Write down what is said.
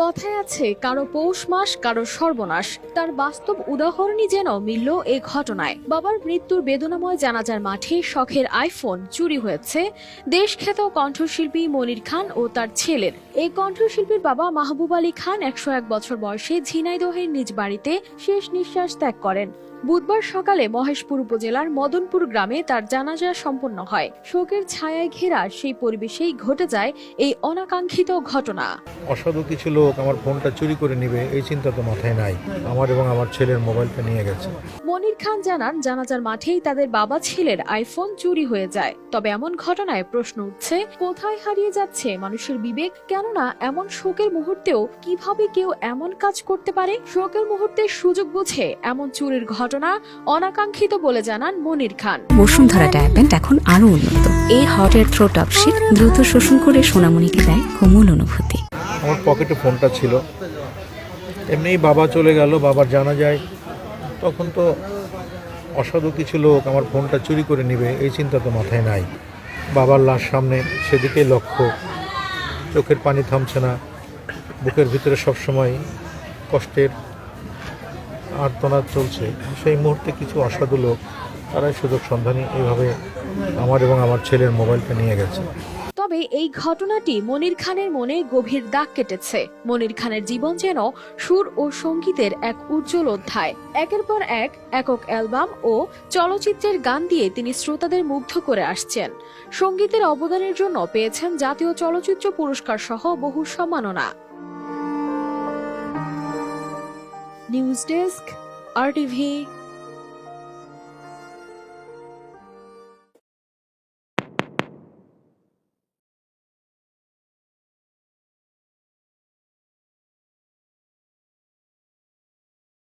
কথায় আছে কারো পৌষ মাস কারো সর্বনাশ, তার বাস্তব উদাহরণই যেন মিলল এ ঘটনায়। বাবার মৃত্যুর বেদনাময় জানাজার মাঠে শখের আইফোন চুরি হয়েছে দেশখ্যাত কণ্ঠশিল্পী মনির খান ও তার ছেলের। এই কণ্ঠশিল্পীর বাবা মাহবুব আলী খান ১০১ বছর বয়সে ঝিনাইদহের নিজ বাড়িতে শেষ নিঃশ্বাস ত্যাগ করেন। বুধবার সকালে মহেশপুর উপজেলার মদনপুর গ্রামে তার জানাজা সম্পন্ন হয়। শোকের ছায়ায় ঘেরা সেই পরিবেশেই ঘটে যায় এই অনাকাঙ্ক্ষিত ঘটনা। অসাধু কিছু লোক আমার ফোনটা চুরি করে নেবে এই চিন্তা তো মাথায় নাই। আমার এবং আমার ছেলের মোবাইলটা নিয়ে গেছে। মনির খান জানান, জানাজার মাঠেই তাদের বাবা ছেলের আইফোন চুরি হয়ে যায়। তবে এমন ঘটনায় প্রশ্ন উঠছে, কোথায় হারিয়ে যাচ্ছে মানুষের বিবেক? কেননা এমন শোকের মুহূর্তেও কিভাবে কেউ এমন কাজ করতে পারে? শোকের মুহূর্তে সুযোগ বুঝে এমন চুরির ঘটনা অনাকাঙ্ক্ষিত বলে জানান মনির খান। বসুন্ধরা ডায়াপেন্ট এখন আরো উন্নত। এই hot air through top sheet দ্রুত শোষণ করে সোনামণিকে দেয় কোমল অনুভূতি। আমার পকেটে ফোনটা ছিল, এমনিই বাবা চলে গেল, বাবার জানা যায়, তখন তো অসাধু কিছু লোক আমার ফোনটা চুরি করে নেবে এই চিন্তা তো মাথায় নাই। বাবার লাশ সামনে, সেদিকেই লক্ষ্য, চোখের পানি থামছে না, বুকের ভিতরে সবসময় কষ্টের আর্তনাদ চলছে। সেই মুহূর্তে কিছু অসাধু লোক, তারাই সুযোগ সন্ধানী এইভাবে আমার এবং আমার ছেলের মোবাইলটা নিয়ে গেছে। তবে এই ঘটনাটি মনির খানের মনে গভীর দাগ কেটেছে। মনির খানের জীবন যেন সুর ও সঙ্গীতের এক উজ্জ্বল অধ্যায়। একের পর এক একক অ্যালবাম ও চলচ্চিত্রের গান দিয়ে তিনি শ্রোতাদের মুগ্ধ করে আসছেন। সঙ্গীতের অবদানের জন্য পেয়েছেন জাতীয় চলচ্চিত্র পুরস্কার সহ বহু সম্মাননা। News desk, RTV।